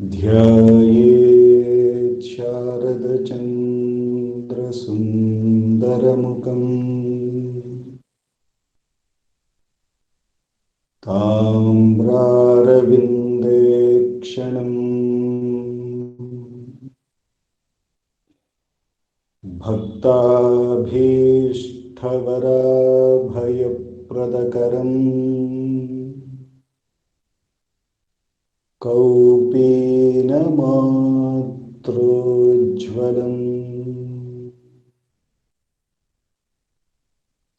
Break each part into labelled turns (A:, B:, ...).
A: ध्यायेत् शारदचन्द्रसुन्दरमुखम् ताम्रारविन्देक्षणम् भक्ताभीष्टवराभयप्रदकरम् कौपीनमात्रोज्ज्वलम्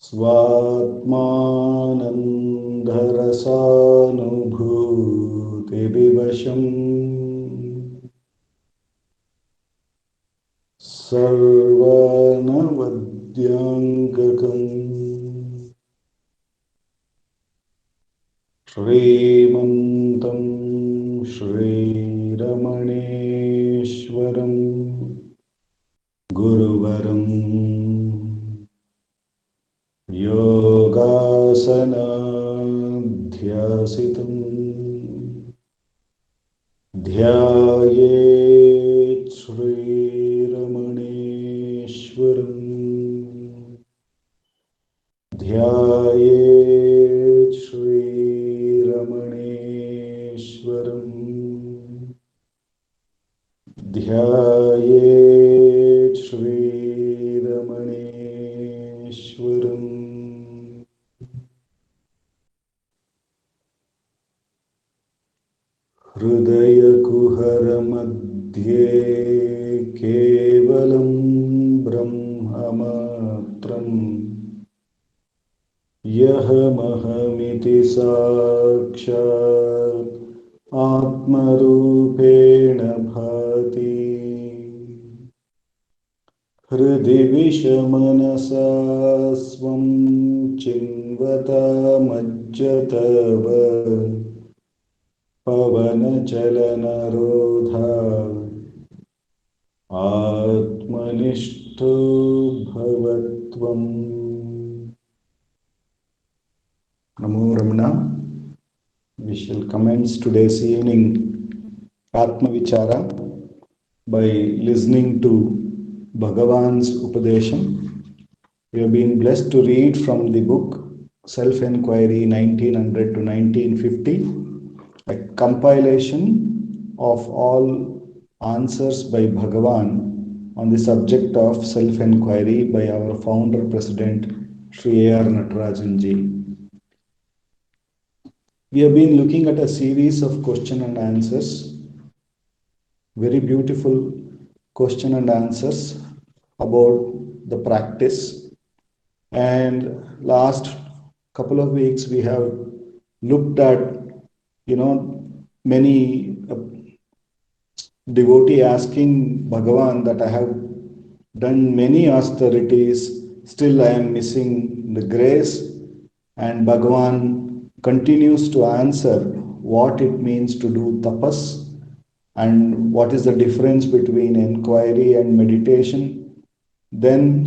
A: स्वात्मानन्दरसानुभूतिविवशम् सर्वनवद्याङ्गकम् श्रीमन्तं श्रीरमणेश्वरम् गुरुवरम् योगासनाध्यासितं ध्यायेत् श्रीरमणेश्वरम् ध्यायेत् श्रीरमणेश्वरम् ध्यायेत् श्रीरमणेश्वरम् हृदयकुहरमध्ये केवलं ब्रह्ममात्रम् यहमहमिति साक्षात् आत्मरूपेण भाति हृदि विषमनसा स्वं चिन्वतामज्जतव पवनचलनरोधा आत्मनिष्ठो भवत्वम्। Namo Ramana. We shall commence today's evening Atma Vichara by listening to Bhagavan's Upadesham. We have been blessed to read from the book Self-Enquiry 1900 to 1950, a compilation of all answers by Bhagavan on the subject of self-enquiry by our founder president Sri A.R. Natarajan ji. We have been looking at a series of question and answers, very beautiful question and answers about the practice. And last couple of weeks we have looked at, many devotee asking Bhagavan that I have done many austerities, still I am missing the grace, and Bhagavan continues to answer what it means to do tapas and what is the difference between inquiry and meditation. Then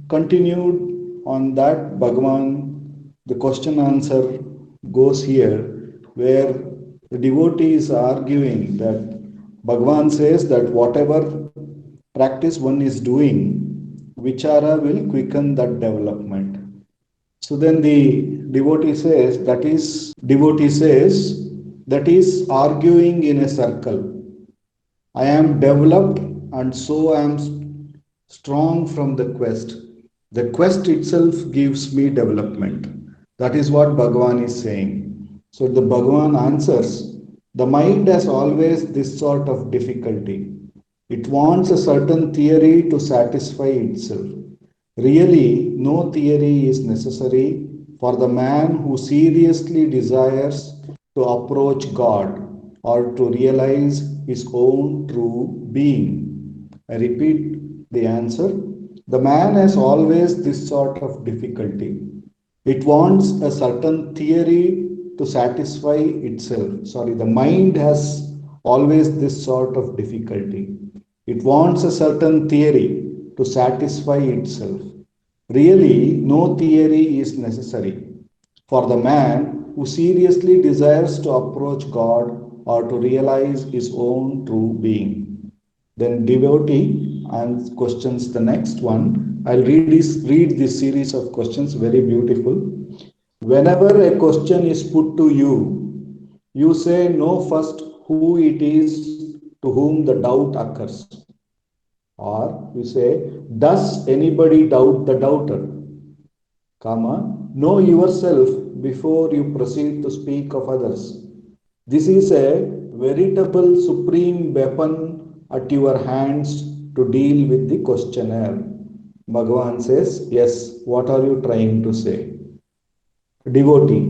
A: continued on that, Bhagavan, the question answer goes here where the devotee is arguing that Bhagavan says that whatever practice one is doing, vichara will quicken that development. So then the devotee says that is arguing in a circle. I am developed and so I am strong from the quest. The quest itself gives me development. That is what Bhagavan is saying. So the Bhagavan answers, the mind has always this sort of difficulty. It wants a certain theory to satisfy itself. Really, no theory is necessary for the man who seriously desires to approach God or to realize his own true being. I repeat the answer. The man has always this sort of difficulty. It wants a certain theory to satisfy itself. The mind has always this sort of difficulty. It wants a certain theory to satisfy itself. Really, no theory is necessary for the man who seriously desires to approach God or to realize his own true being. Then devotee and questions the next one. I'll read this series of questions, very beautiful. Whenever a question is put to you, you say know first who it is to whom the doubt occurs. Or you say, does anybody doubt the doubter? Comma, know yourself before you proceed to speak of others. This is a veritable supreme weapon at your hands to deal with the questionnaire. Bhagavan says, yes, what are you trying to say? Devotee,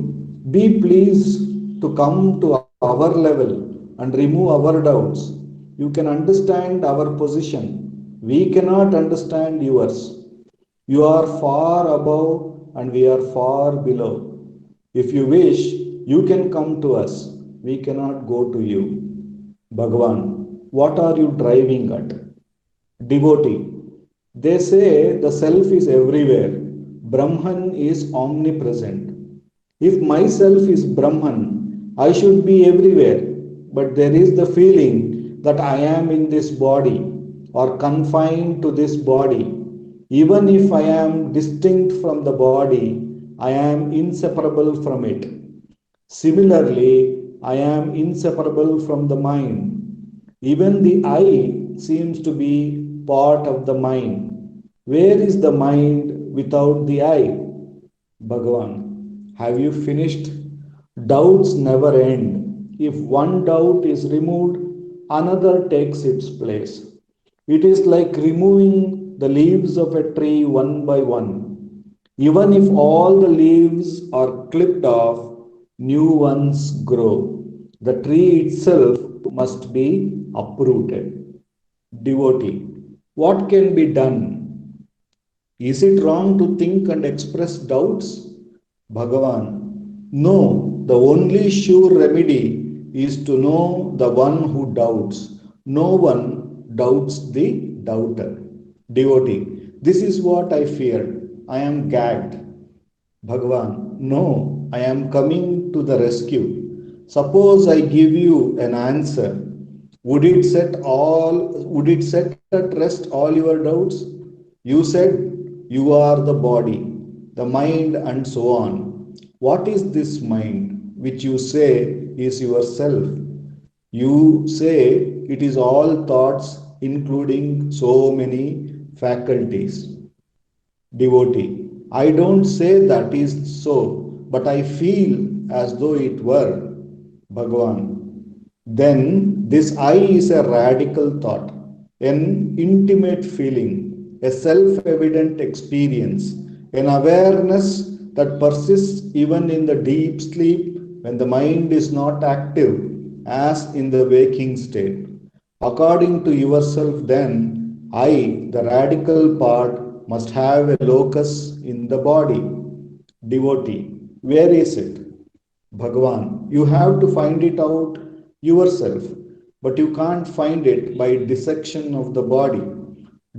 A: be pleased to come to our level and remove our doubts. You can understand our position. We cannot understand yours. You are far above and we are far below. If you wish, you can come to us. We cannot go to you. Bhagavan, what are you driving at? Devotee, they say the self is everywhere. Brahman is omnipresent. If myself is Brahman, I should be everywhere. But there is the feeling that I am in this body or confined to this body. Even if I am distinct from the body, I am inseparable from it. Similarly, I am inseparable from the mind. Even the I seems to be part of the mind. Where is the mind without the I? Bhagavan, have you finished? Doubts never end. If one doubt is removed, another takes its place. It is like removing the leaves of a tree one by one. Even if all the leaves are clipped off, new ones grow. The tree itself must be uprooted. Devotee, what can be done? Is it wrong to think and express doubts? Bhagavan, no, the only sure remedy is to know the one who doubts. No one doubts the doubter. Devotee, this is what I feared. I am gagged. Bhagavan, no, I am coming to the rescue. Suppose I give you an answer. Would it set at rest all your doubts? You said you are the body, the mind, and so on. What is this mind which you say is yourself? You say it is all thoughts, including so many faculties. Devotee, I don't say that is so, but I feel as though it were. Bhagavan, then this I is a radical thought, an intimate feeling, a self evident experience, an awareness that persists even in the deep sleep when the mind is not active, as in the waking state. According to yourself, then, I, the radical part, must have a locus in the body. Devotee, where is it? Bhagavan, you have to find it out yourself, but you can't find it by dissection of the body.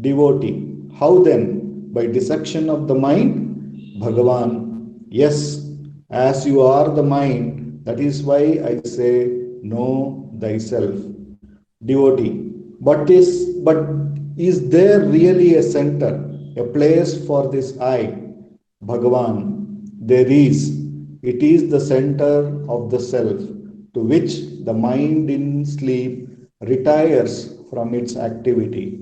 A: Devotee, how then? By dissection of the mind? Bhagavan, yes, as you are the mind, that is why I say, know thyself. Devotee, but is there really a center, a place for this I? Bhagavan, there is. It is the center of the self to which the mind in sleep retires from its activity.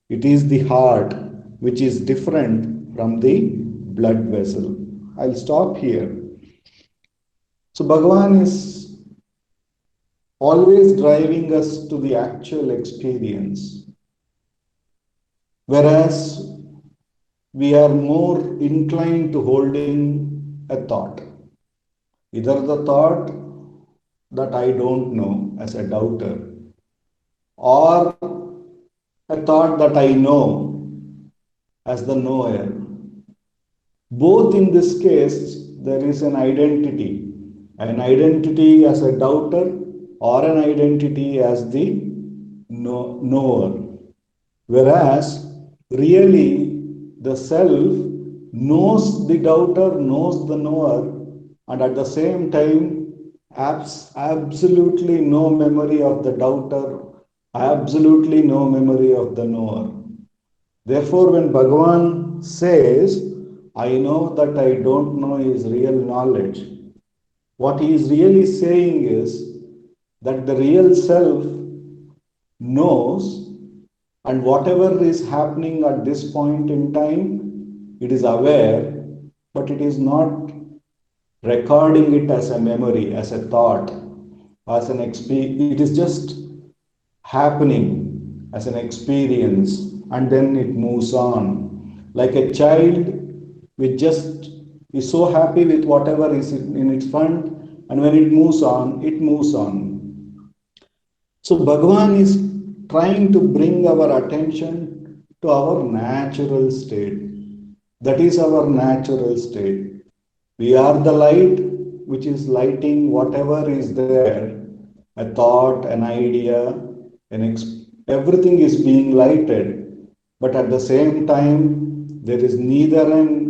A: It is the heart which is different from the blood vessel. I'll stop here. So, Bhagavan is always driving us to the actual experience, whereas we are more inclined to holding a thought, either the thought that I don't know as a doubter, or a thought that I know as the knower. Both in this case, there is an identity as a doubter or an identity as the knower. Whereas really the self knows the doubter, knows the knower, and at the same time Absolutely no memory of the doubter, absolutely no memory of the knower. Therefore, when Bhagavan says, I know that I don't know is real knowledge, what he is really saying is that the real self knows, and whatever is happening at this point in time, it is aware, but it is not recording it as a memory, as a thought, as an experience. It is just happening as an experience, and then it moves on. Like a child which just is so happy with whatever is in its front, and when it moves on, it moves on. So Bhagavan is trying to bring our attention to our natural state. That is our natural state. We are the light which is lighting whatever is there, a thought, an idea, everything is being lighted. But at the same time, there is neither an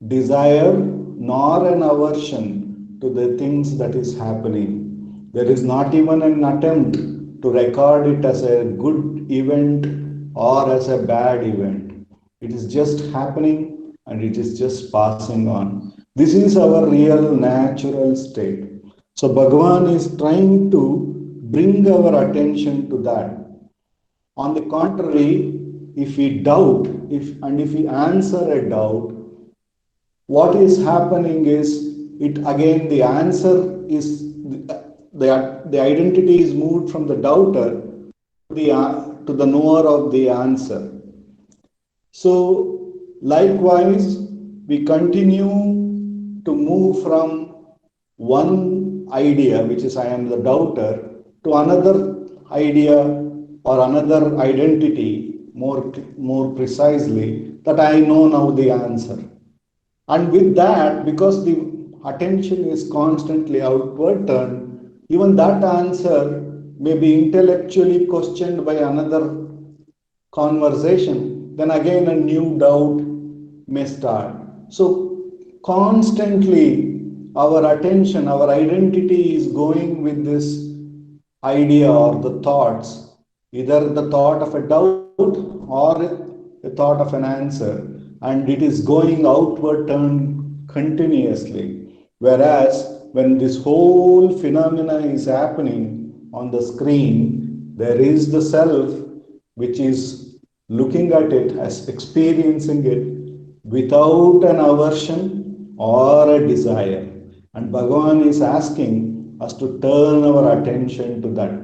A: desire nor an aversion to the things that is happening. There is not even an attempt to record it as a good event or as a bad event. It is just happening and it is just passing on. This is our real natural state. So Bhagavan is trying to bring our attention to that. On the contrary, if we doubt, if we answer a doubt, what is happening is it again the answer is the identity is moved from the doubter to the knower of the answer. So, likewise, we continue to move from one idea, which is I am the doubter, to another idea or another identity, more precisely, that I know now the answer. And with that, because the attention is constantly outward turned, even that answer may be intellectually questioned by another conversation, then again a new doubt may start. So, constantly our attention, our identity is going with this idea or the thoughts, either the thought of a doubt or a thought of an answer, and it is going outward turned continuously. Whereas when this whole phenomena is happening on the screen, there is the self which is looking at it as experiencing it without an aversion or a desire. And Bhagavan is asking us to turn our attention to that.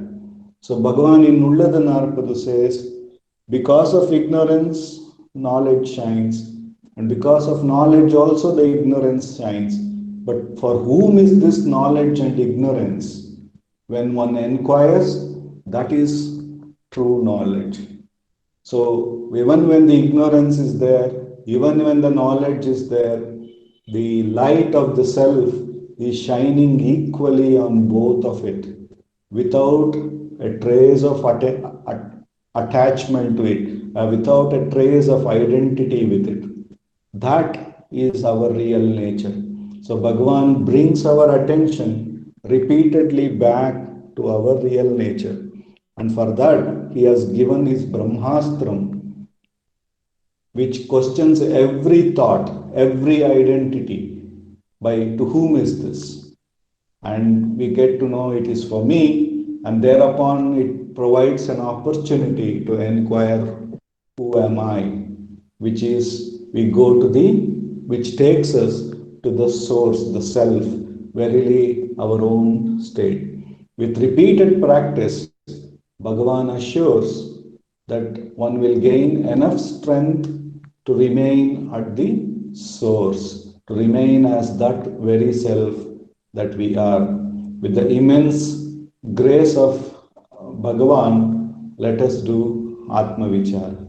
A: So Bhagavan in Nullada Narpadu says, because of ignorance, knowledge shines, and because of knowledge also the ignorance shines. But for whom is this knowledge and ignorance? When one inquires, that is true knowledge. So even when the ignorance is there, even when the knowledge is there, the light of the self is shining equally on both of it without a trace of attachment to it, without a trace of identity with it. That is our real nature. So Bhagavan brings our attention repeatedly back to our real nature. And for that, he has given his Brahmastram, which questions every thought, every identity by to whom is this? And we get to know it is for me, and thereupon it provides an opportunity to inquire who am I, which is we go to the which takes us to the source, the self, verily our own state. With repeated practice, Bhagavan assures that one will gain enough strength to remain at the source, to remain as that very self that we are. With the immense grace of Bhagavan, let us do Atma Vichara.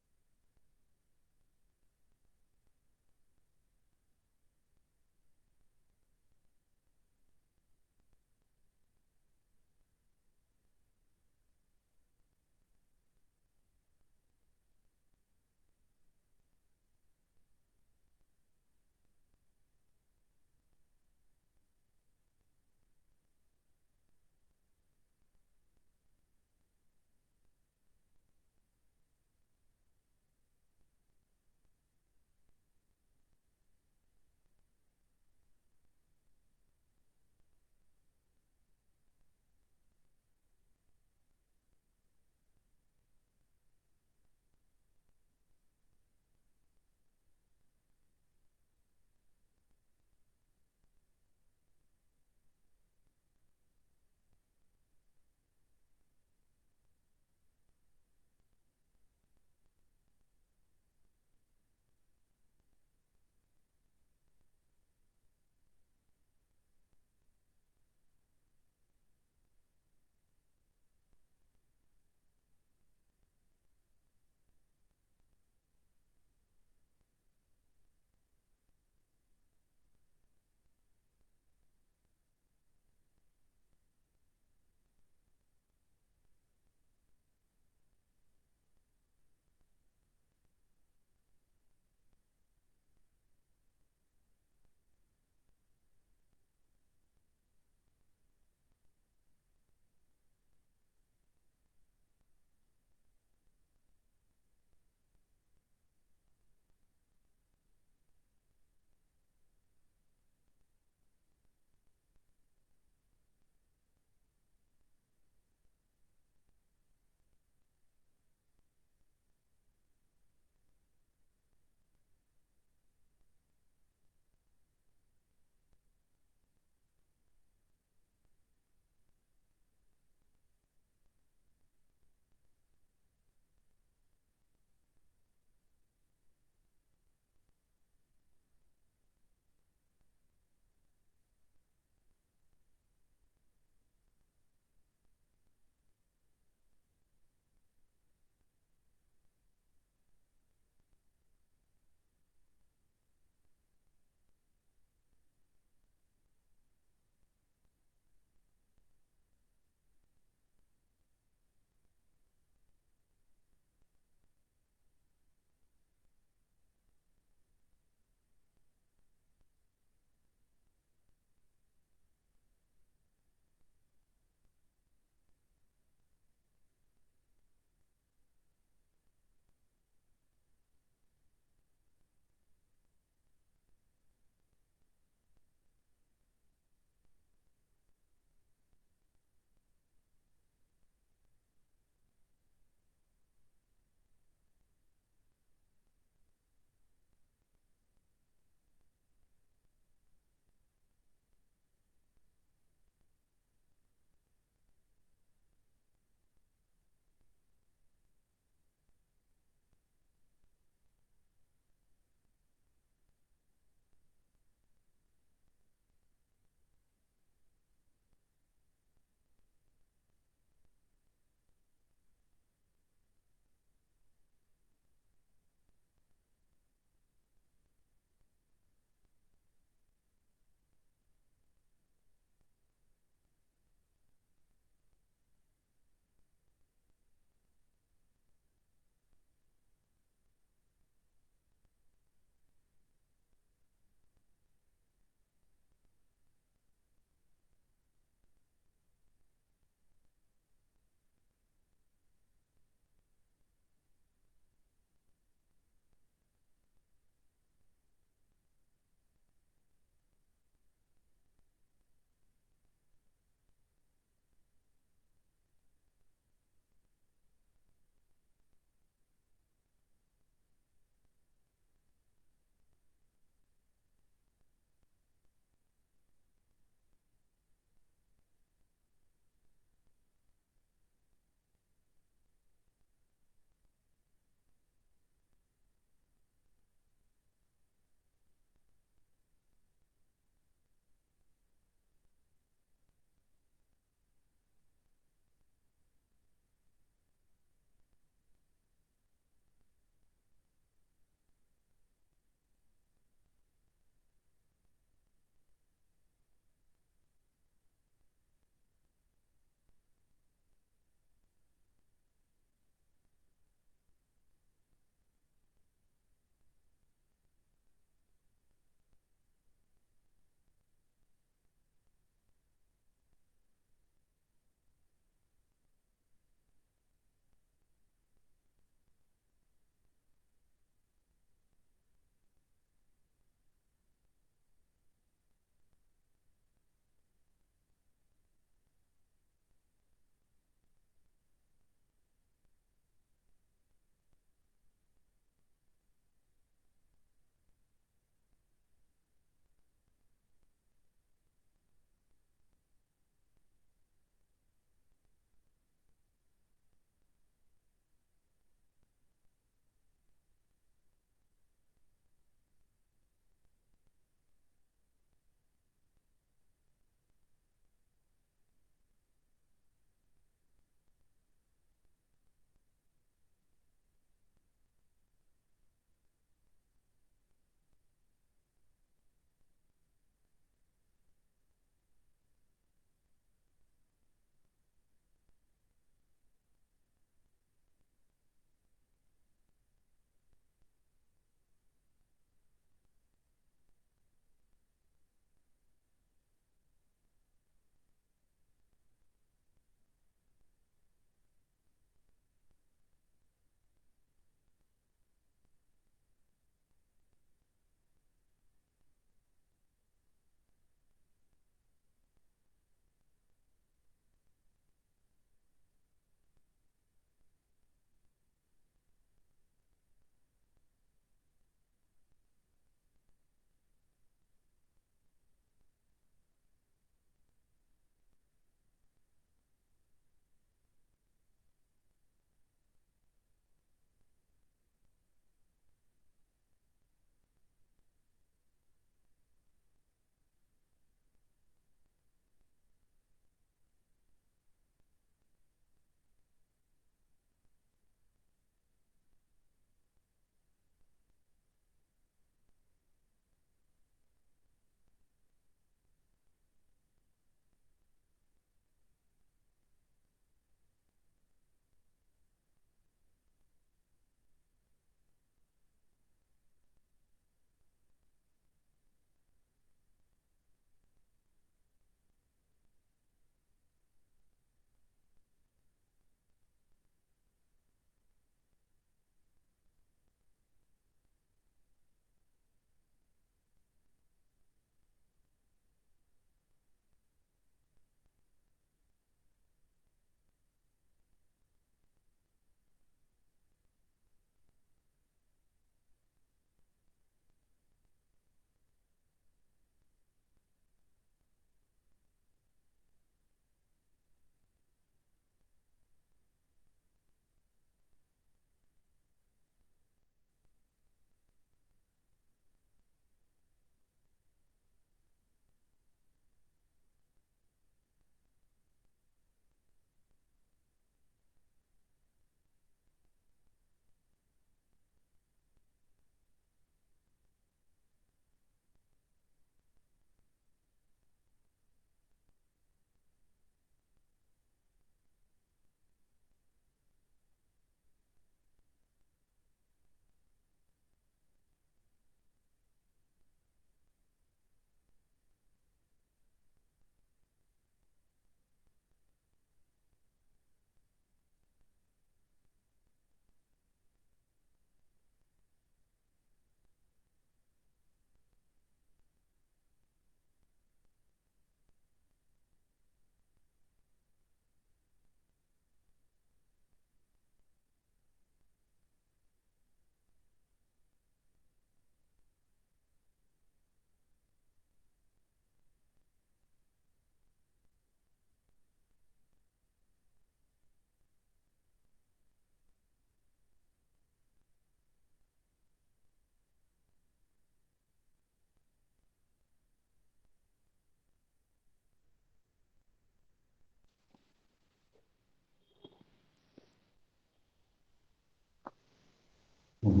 A: Namo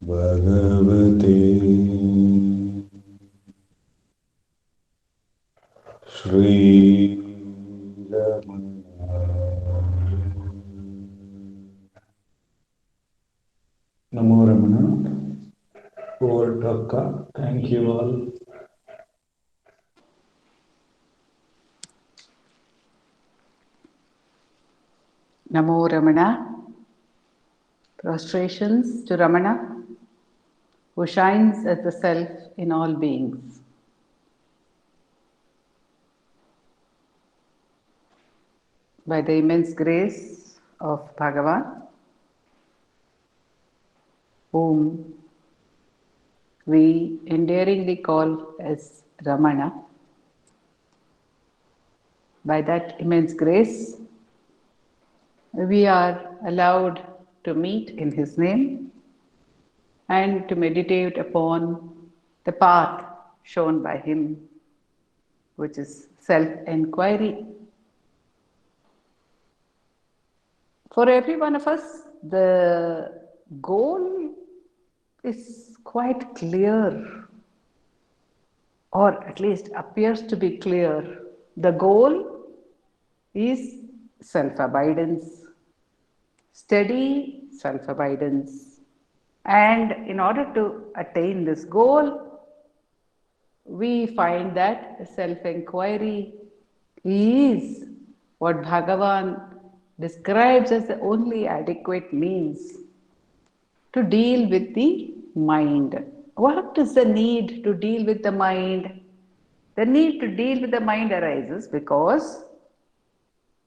A: Bhagavate Shri Namo Ramana. Over to Akka. Thank you all.
B: Namo Ramana. Prostrations to Ramana, who shines as the Self in all beings. By the immense grace of Bhagavan, whom we endearingly call as Ramana, by that immense grace, we are allowed to meet in His name and to meditate upon the path shown by Him, which is self-enquiry. For every one of us, the goal is quite clear, or at least appears to be clear. The goal is self abidance, steady self abidance. And in order to attain this goal, we find that self inquiry is what Bhagavan describes as the only adequate means to deal with the mind. What is the need to deal with the mind? The need to deal with the mind arises because,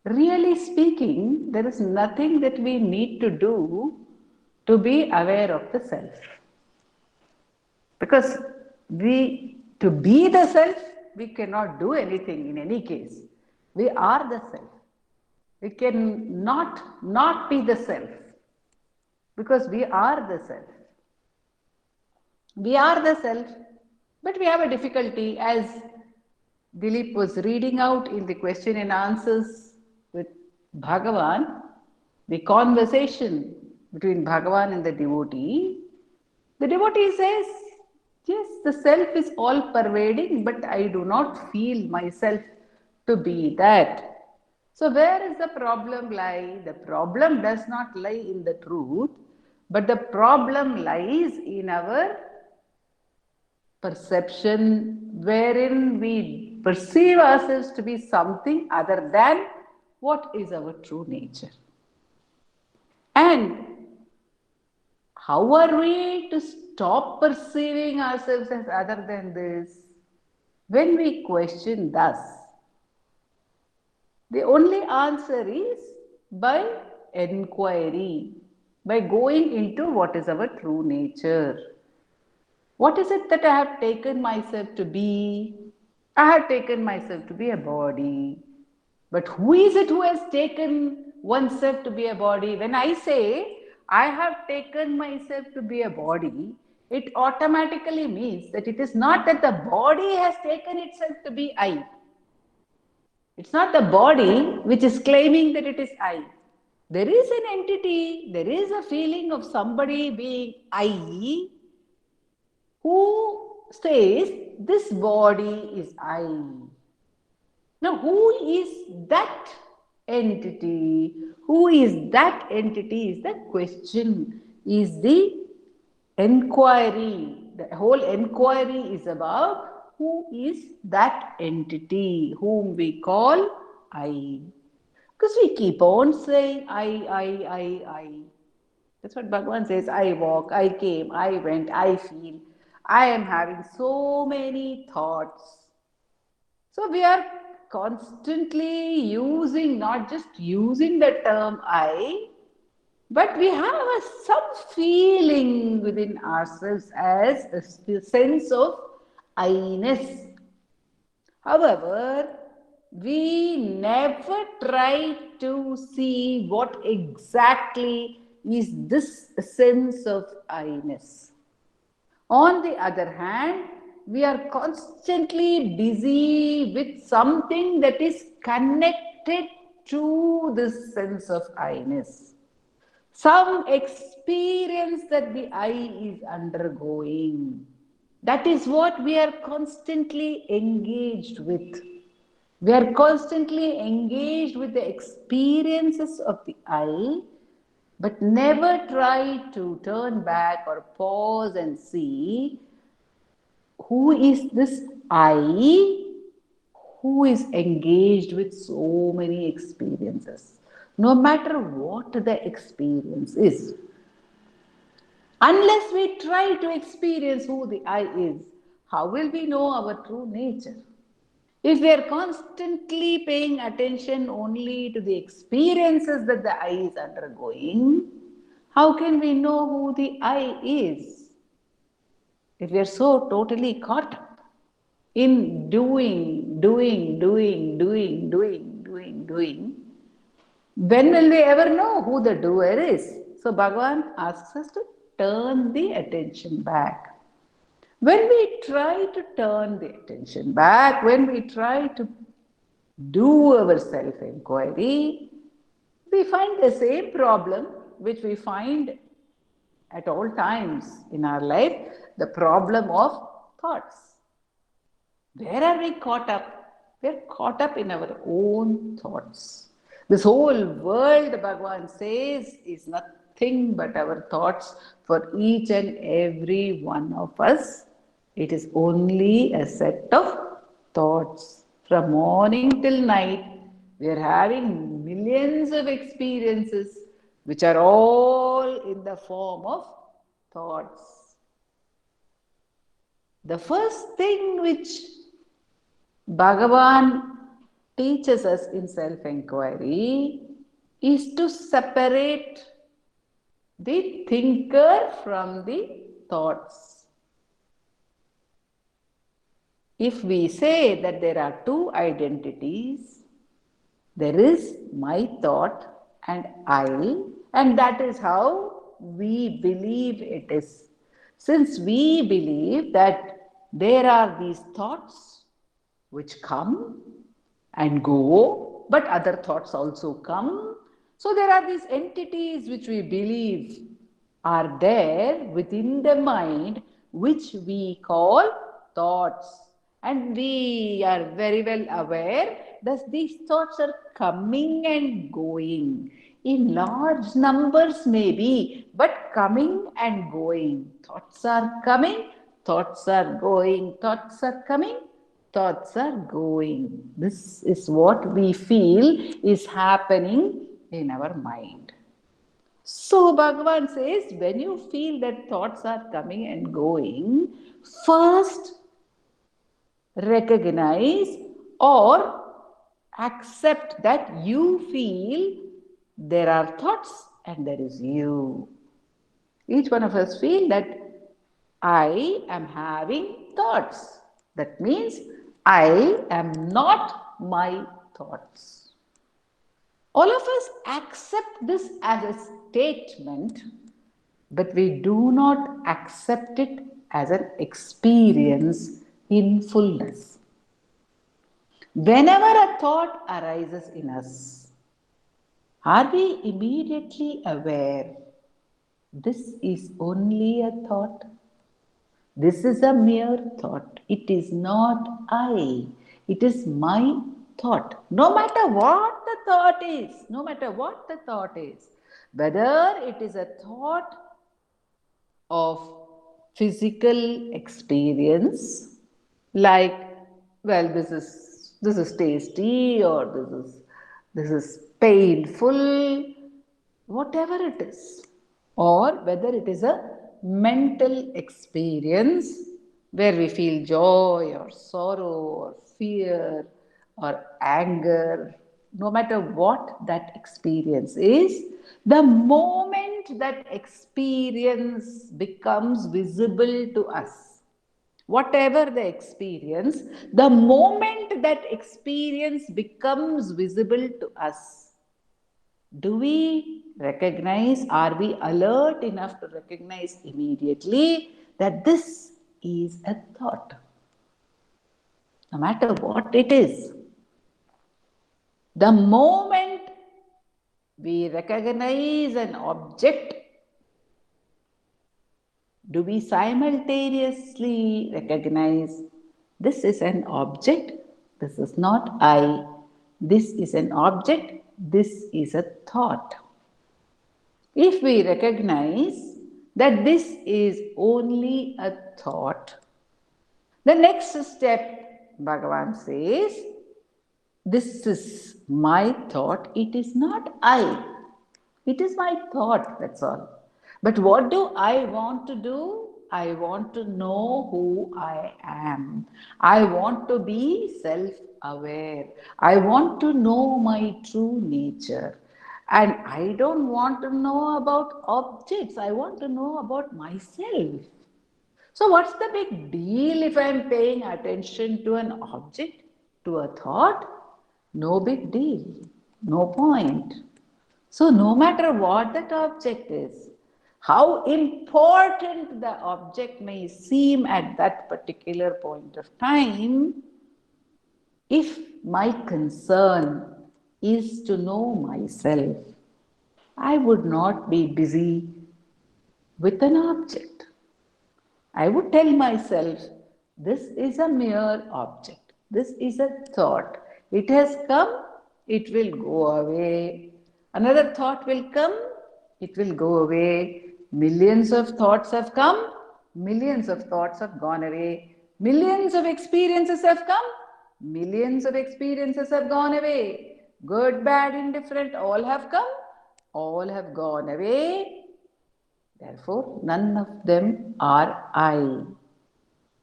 B: really speaking, there is nothing that we need to do to be aware of the self. Because to be the self, we cannot do anything in any case. We are the self. We can not be the self because we are the self. We are the self, but we have a difficulty, as Dilip was reading out in the question and answers with Bhagavan, the conversation between Bhagavan and the devotee. The devotee says, yes, the self is all pervading, but I do not feel myself to be that. So, where is the problem lie? The problem does not lie in the truth, but the problem lies in our perception, wherein we perceive ourselves to be something other than what is our true nature. And how are we to stop perceiving ourselves as other than this? When we question thus, the only answer is by enquiry, by going into what is our true nature. What is it that I have taken myself to be? I have taken myself to be a body. But who is it who has taken oneself to be a body? When I say I have taken myself to be a body, it automatically means that it is not that the body has taken itself to be I. It's not the body which is claiming that it is I. There is an entity, there is a feeling of somebody being I who says this body is I. Now, who is that entity? Who is that entity is the question, is the enquiry. The whole enquiry is about who is that entity whom we call I. Because we keep on saying I. That's what Bhagavan says. I walk, I came, I went, I feel. I am having so many thoughts. So we are constantly using, not just using the term I, but we have some feeling within ourselves as a sense of I-ness. However, we never try to see what exactly is this sense of I-ness. On the other hand, we are constantly busy with something that is connected to this sense of I-ness. Some experience that the I is undergoing. That is what we are constantly engaged with. We are constantly engaged with the experiences of the I, but never try to turn back or pause and see who is this I who is engaged with so many experiences. No matter what the experience is, unless we try to experience who the I is, how will we know our true nature? If we are constantly paying attention only to the experiences that the I is undergoing, how can we know who the I is? If we are so totally caught up in doing, when will we ever know who the doer is? So Bhagavan asks us to turn the attention back. When we try to turn the attention back, when we try to do our self inquiry, we find the same problem which we find at all times in our life, the problem of thoughts. Where are we caught up? We're caught up in our own thoughts. This whole world, Bhagavan says, is nothing but our thoughts for each and every one of us. It is only a set of thoughts. From morning till night, we are having millions of experiences which are all in the form of thoughts. The first thing which Bhagavan teaches us in self inquiry is to separate the thinker from the thoughts. If we say that there are two identities, there is my thought and I, and that is how we believe it is. Since we believe that there are these thoughts which come and go, but other thoughts also come. So there are these entities which we believe are there within the mind, which we call thoughts. And we are very well aware that these thoughts are coming and going in large numbers, maybe, but coming and going. Thoughts are coming, thoughts are going, thoughts are coming, thoughts are going. This is what we feel is happening in our mind. So Bhagavan says, when you feel that thoughts are coming and going, first recognize or accept that you feel there are thoughts and there is you. Each one of us feel that I am having thoughts. That means I am not my thoughts. All of us accept this as a statement, but we do not accept it as an experience in fullness. Whenever a thought arises in us, are we immediately aware this is only a thought? This is a mere thought. It is not I. It is my thought. No matter what the thought is, no matter what the thought is, whether it is a thought of physical experience, like, well, this is tasty, or this is painful, whatever it is, or whether it is a mental experience where we feel joy or sorrow or fear or anger, no matter what that experience is, the moment that experience becomes visible to us, whatever the experience, the moment that experience becomes visible to us, Do we recognize, are we alert enough to recognize immediately that this is a thought? No matter what it is, the moment we recognize an object, do we simultaneously recognize this is an object, this is not I, this is an object, this is a thought? If we recognize that this is only a thought, the next step, Bhagavan says, this is my thought, it is not I. It is my thought, that's all. But what do I want to do? I want to know who I am. I want to be self aware. I want to know my true nature. And I don't want to know about objects, I want to know about myself. So, what's the big deal if I'm paying attention to an object, to a thought? No big deal, no point. So, no matter what that object is, how important the object may seem at that particular point of time, if my concern is to know myself, I would not be busy with an object. I would tell myself, this is a mere object. This is a thought. It has come, it will go away. Another thought will come, it will go away. Millions of thoughts have come, millions of thoughts have gone away. Millions of experiences have come, millions of experiences have gone away. Good, bad, indifferent, all have come, all have gone away. Therefore, none of them are I.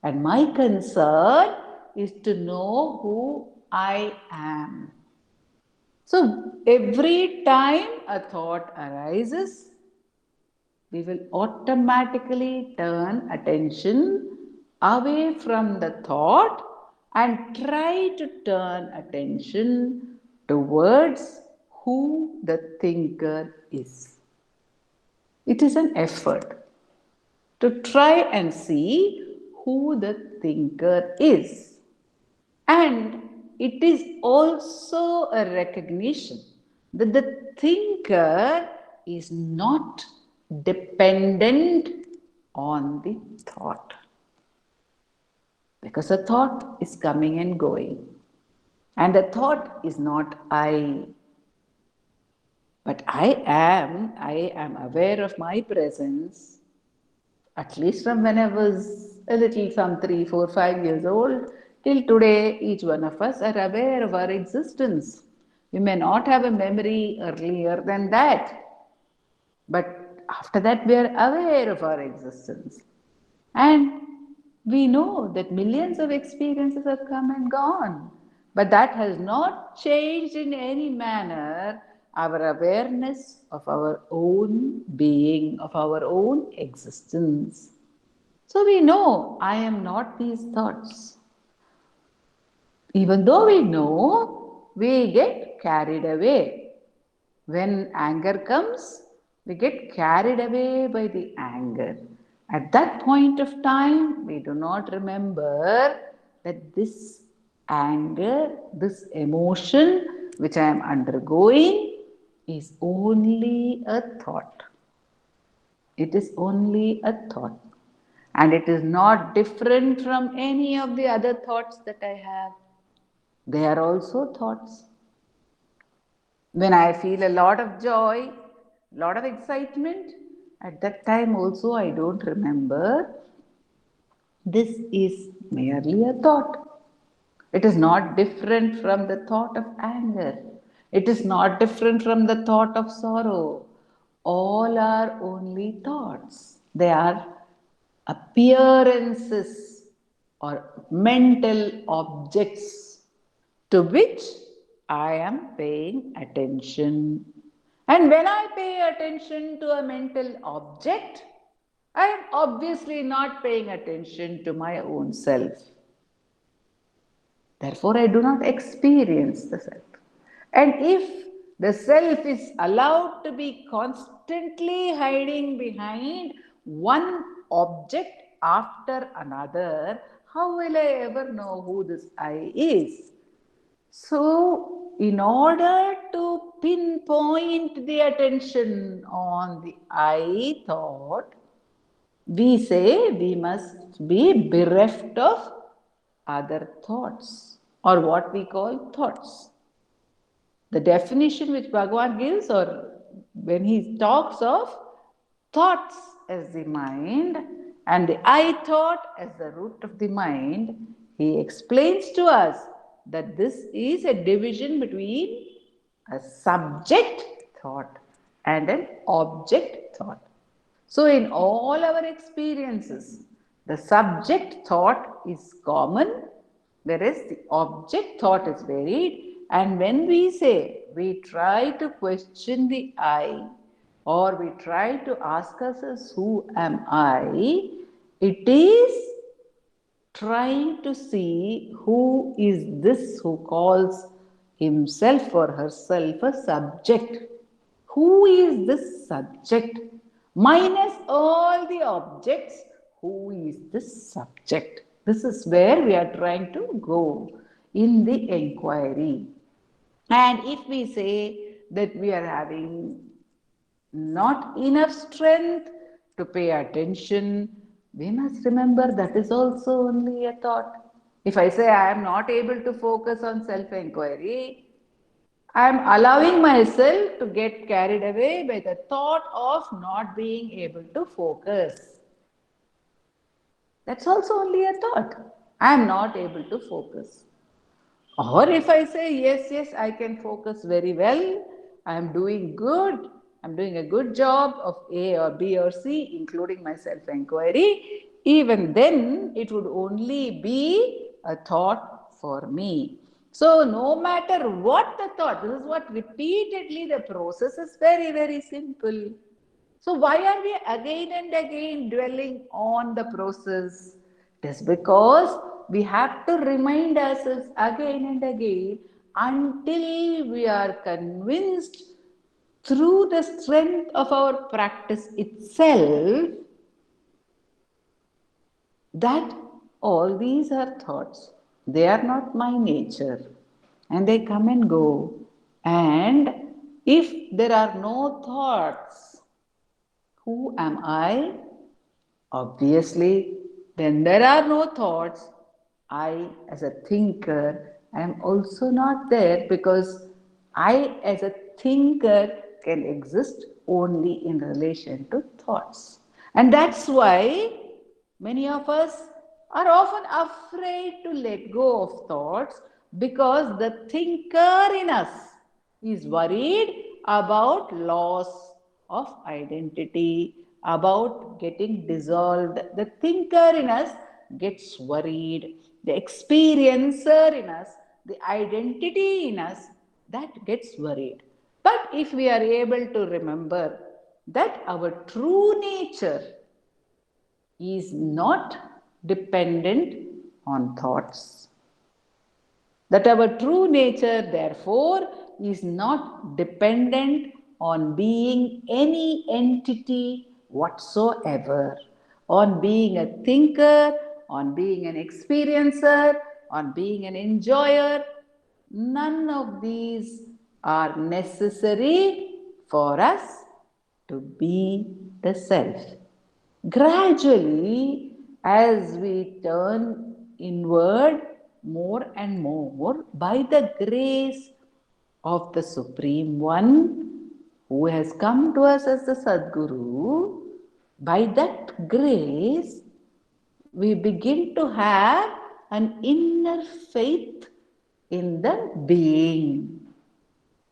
B: And my concern is to know who I am. So, every time a thought arises, we will automatically turn attention away from the thought and try to turn attention towards who the thinker is. It is an effort to try and see who the thinker is. And it is also a recognition that the thinker is not dependent on the thought. Because a thought is coming and going. And a thought is not I. But I am aware of my presence, at least from when I was a little, some 3, 4, 5 years old, till today, each one of us are aware of our existence. We may not have a memory earlier than that, but after that, we are aware of our existence. And we know that millions of experiences have come and gone, but that has not changed in any manner our awareness of our own being, of our own existence. So we know I am not these thoughts. Even though we know, we get carried away. When anger comes, we get carried away by the anger. At that point of time, we do not remember that this anger, this emotion which I am undergoing, is only a thought. It is only a thought. And it is not different from any of the other thoughts that I have. They are also thoughts. When I feel a lot of joy, a lot of excitement, at that time also I don't remember. This is merely a thought. It is not different from the thought of anger. It is not different from the thought of sorrow. All are only thoughts. They are appearances or mental objects to which I am paying attention. And when I pay attention to a mental object, I am obviously not paying attention to my own self. Therefore, I do not experience the self. And if The self is allowed to be constantly hiding behind one object after another. How will I ever know who this I is? So, in order to pinpoint the attention on the I thought, we say we must be bereft of other thoughts, or what we call thoughts. The definition which Bhagavan gives, or when he talks of thoughts as the mind and the I thought as the root of the mind, he explains to us that this is a division between a subject thought and an object thought. So, in all our experiences, the subject thought is common, whereas the object thought is varied. And when we say we try to question the I, or we try to ask ourselves, who am I? It is trying to see who is this who calls himself or herself a subject. Who is this subject? Minus all the objects, who is this subject? This is where we are trying to go in the inquiry. And if we say that we are having not enough strength to pay attention, we must remember that is also only a thought. If I say I am not able to focus on self inquiry, I am allowing myself to get carried away by the thought of not being able to focus. That's also only a thought. I am not able to focus. Or if I say, yes, yes, I can focus very well, I am doing good, I'm doing a good job of A or B or C, including my self inquiry, even then it would only be a thought for me. So, no matter what the thought, this is what repeatedly the process is very, very simple. So, why are we again and again dwelling on the process? It is because we have to remind ourselves again and again until we are convinced through the strength of our practice itself that all these are thoughts. They are not my nature and they come and go. And if there are no thoughts, who am I? Obviously, when there are no thoughts, I, as a thinker, am also not there, because I, as a thinker, can exist only in relation to thoughts. And that's why many of us are often afraid to let go of thoughts, because the thinker in us is worried about loss of identity, about getting dissolved. The thinker in us gets worried. The experiencer in us, the identity in us, that gets worried. But if we are able to remember that our true nature is not dependent on thoughts, that our true nature, therefore, is not dependent on being any entity whatsoever, on being a thinker, on being an experiencer, on being an enjoyer. None of these are necessary for us to be the self. Gradually, as we turn inward more and more by the grace of the Supreme One who has come to us as the Sadguru, by that grace, we begin to have an inner faith in the being,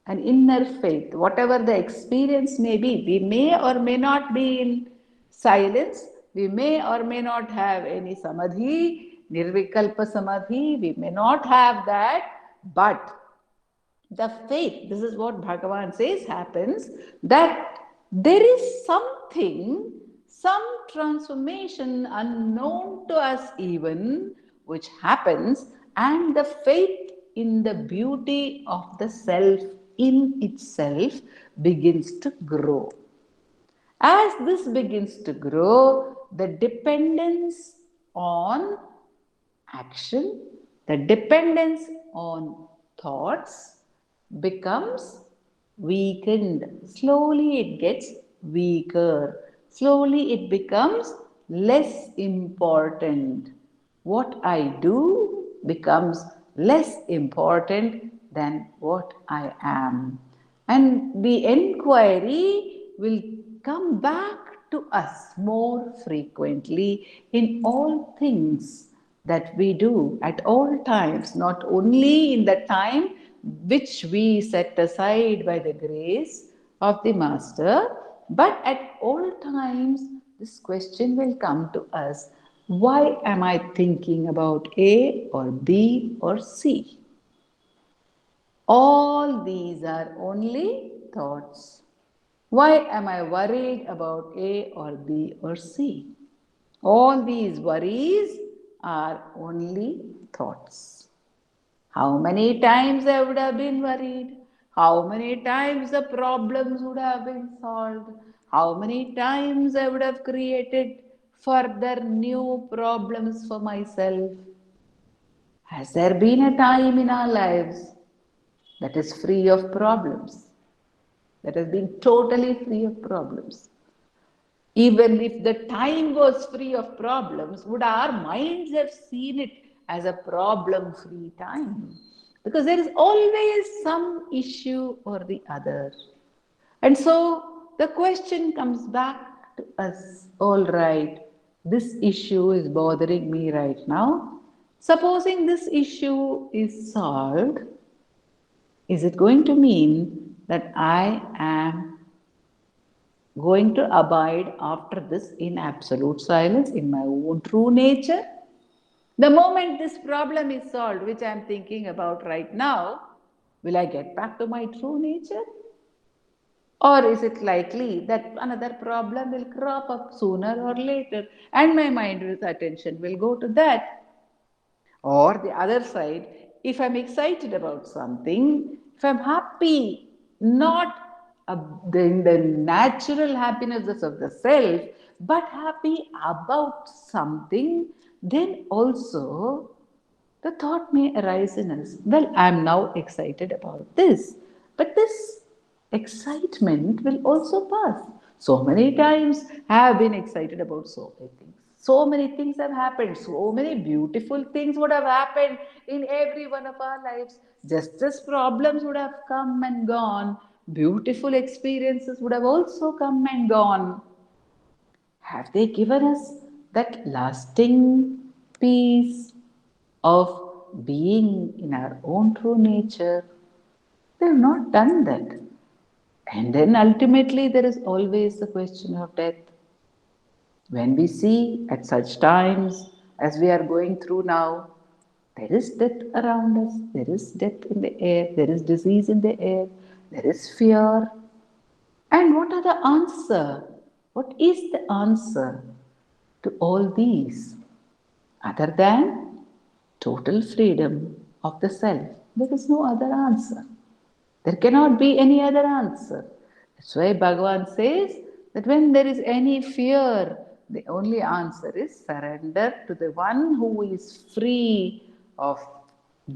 B: an inner faith. Whatever the experience may be, we may or may not be in silence, we may or may not have any samadhi, nirvikalpa samadhi, we may not have that, but the faith, this is what Bhagavan says happens, that there is something, some transformation unknown to us even, which happens, and the faith in the beauty of the self in itself begins to grow. As this begins to grow, the dependence on action, the dependence on thoughts becomes weakened. Slowly it gets weaker. Slowly it becomes less important. What I do becomes less important than what I am. And the inquiry will come back to us more frequently in all things that we do at all times, not only in the time which we set aside by the grace of the Master, but at all times this question will come to us: why am I thinking about A or B or C? All these are only thoughts. Why am I worried about A or B or C? All these worries are only thoughts. How many times I would have been worried? How many times the problems would have been solved? How many times I would have created further new problems for myself? Has there been a time in our lives that is free of problems? That has been totally free of problems. Even if the time was free of problems, would our minds have seen it as a problem free time? Because there is always some issue or the other. And so the question comes back to us: all right, this issue is bothering me right now. Supposing this issue is solved, is it going to mean that I am going to abide after this in absolute silence, in my own true nature? The moment this problem is solved, which I am thinking about right now, will I get back to my true nature? Or is it likely that another problem will crop up sooner or later and my mind with attention will go to that? Or the other side, if I'm excited about something, if I'm happy, not in the natural happiness of the self, but happy about something, then also the thought may arise in us, well, I'm now excited about this. But this excitement will also pass. So many times I have been excited about so many things. So many things have happened. So many beautiful things would have happened in every one of our lives. Just as problems would have come and gone, beautiful experiences would have also come and gone. Have they given us that lasting peace of being in our own true nature? They have not done that. And then ultimately, there is always the question of death. When we see at such times as we are going through now, there is death around us, there is death in the air, there is disease in the air, there is fear. And what are the answer? What is the answer to all these other than total freedom of the self? There is no other answer. There cannot be any other answer. That's why Bhagavan says that when there is any fear, the only answer is surrender to the one who is free of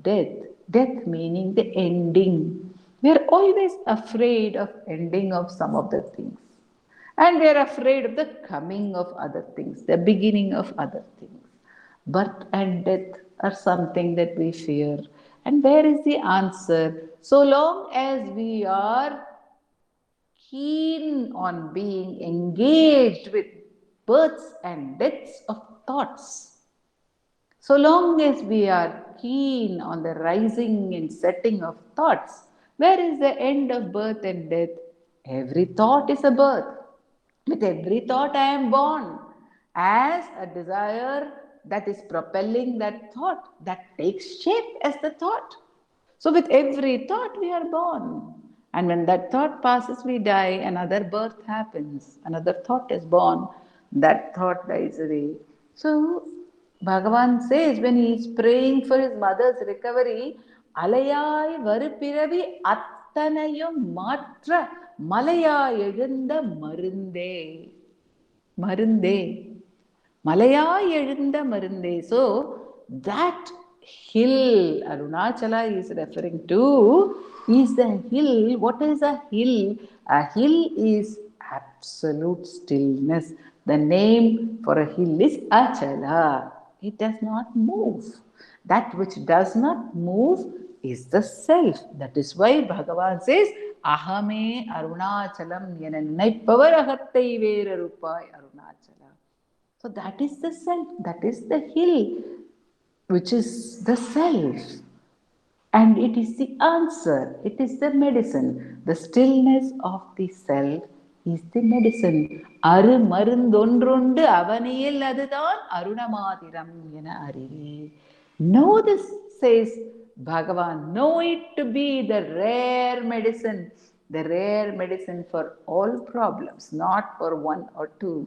B: death. Death meaning the ending. We are always afraid of ending of some of the things. And we are afraid of the coming of other things, the beginning of other things. Birth and death are something that we fear. And where is the answer? So long as we are keen on being engaged with births and deaths of thoughts, so long as we are keen on the rising and setting of thoughts, where is the end of birth and death? Every thought is a birth. With every thought, I am born as a desire that is propelling that thought, that takes shape as the thought. So, with every thought, we are born. And when that thought passes, we die, another birth happens, another thought is born, that thought dies away. So, Bhagavan says when he is praying for his mother's recovery, Alayai varupiravi அத்தனையும் மாற்ற மலையா எழுந்த மருந்தே. மருந்தே. மலையாய் எழுந்த மருந்தே. So that hill Arunachala is referring to is the hill. What is a hill? A hill is absolute stillness. The name for a hill is Achala. It does not move. That which does not move is the self. That is why Bhagavan says Ahame Arunachalam என நினைப்பவர் அகத்தை வேறறுப்பாய் Arunachala. So that is the self, that is the hill, which is the self. And it is the answer, it is the medicine. The stillness of the self is the medicine. அரு மருந்தொன்றொண்டு அவனியில் அதுதான் அருணமாதிரம் என அறிவே. Know this, says Bhagavan. Know it to be the rare medicine. The rare medicine for all problems, not for one or two.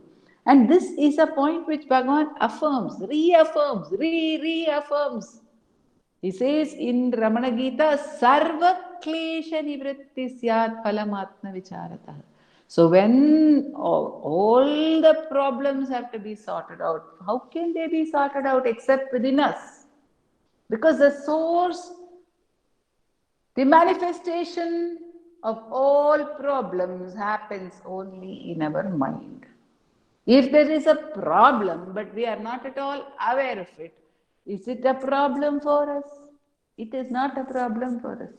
B: And this is a point which Bhagavan affirms, reaffirms, reaffirms. He says in Ramana Gita, Sarva Klesha Nivritti Syat Palamatma Vicharata. So when all the problems have to be sorted out, how can they be sorted out except within us? Because the source, the manifestation of all problems happens only in our mind. If there is a problem, but we are not at all aware of it, is it a problem for us? It is not a problem for us.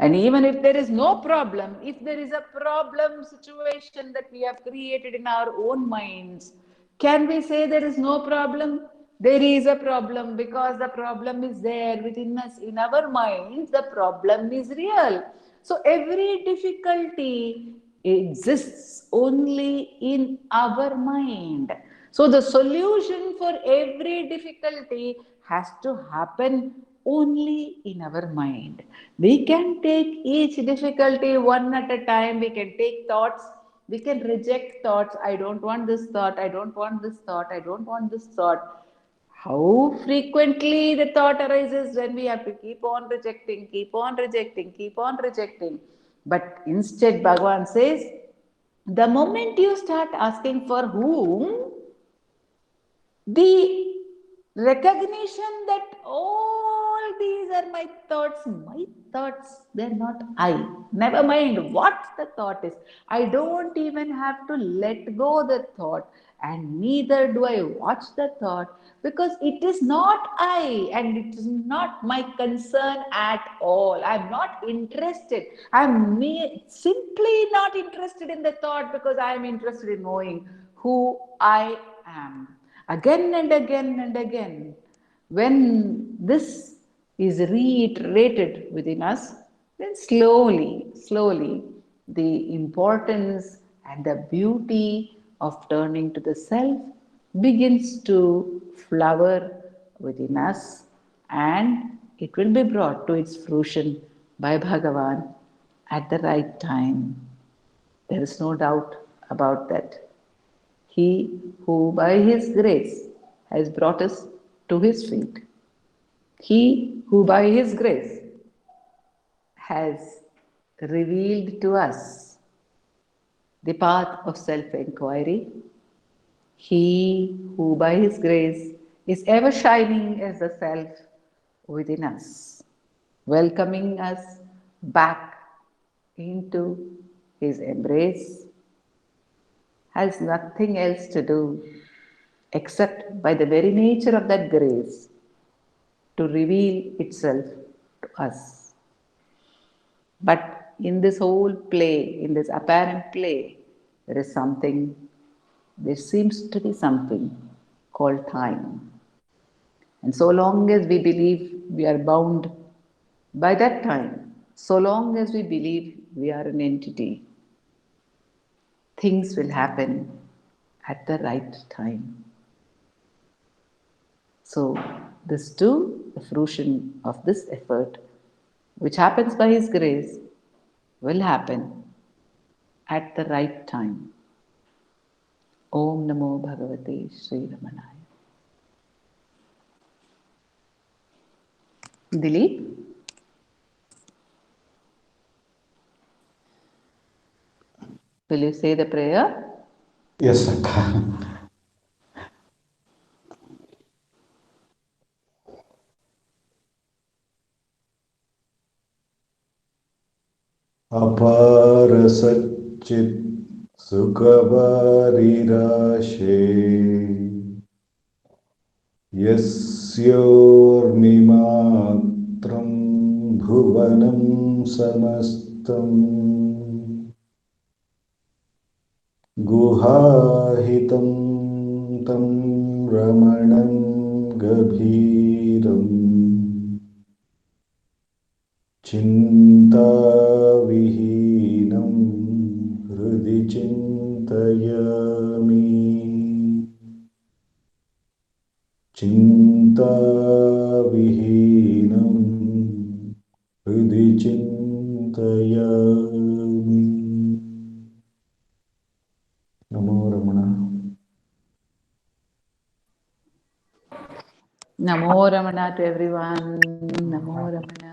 B: And even if there is no problem, if there is a problem situation that we have created in our own minds, can we say there is no problem? There is a problem because the problem is there within us. In our minds, the problem is real. So every difficulty exists only in our mind. So the solution for every difficulty has to happen only in our mind. We can take each difficulty one at a time. We can take thoughts. We can reject thoughts. I don't want this thought. I don't want this thought. I don't want this thought. How frequently the thought arises when we have to keep on rejecting, keep on rejecting, keep on rejecting. But instead, Bhagavan says, the moment you start asking for whom, the recognition that all these are my thoughts, they're not I. Never mind what the thought is. I don't even have to let go the thought, and neither do I watch the thought, because it is not I and it is not my concern at all. I'm not interested. I'm simply not interested in the thought because I am interested in knowing who I am. Again and again and again, when this is reiterated within us, then slowly, the importance and the beauty of turning to the self begins to flower within us, and it will be brought to its fruition by Bhagavan at the right time. There is no doubt about that. He who by His grace has brought us to His feet, He who by His grace has revealed to us the path of self-inquiry, He who by His grace is ever shining as the self within us, welcoming us back into His embrace, has nothing else to do except by the very nature of that grace to reveal itself to us. But in this whole play, in this apparent play, there seems to be something called time. And so long as we believe we are bound by that time, so long as we believe we are an entity, things will happen at the right time. So, this too, the fruition of this effort, which happens by His grace, will happen at the right time. Om Namo Bhagavate Sri Ramanaya. Dilip? Will you say the prayer?
A: Yes, Akka. अपार सच्चित् सुखवारिराशे यस्योर्मिमात्रं भुवनं समस्तम् गुहाहितं तं रमणं गभीरम् चिन्ताविहीनं हृदि चिन्तयामि चिन्ताविहीनं हृदि चिन्तयामि नमो रमण
B: Namo Ramana to everyone. Namo Ramana.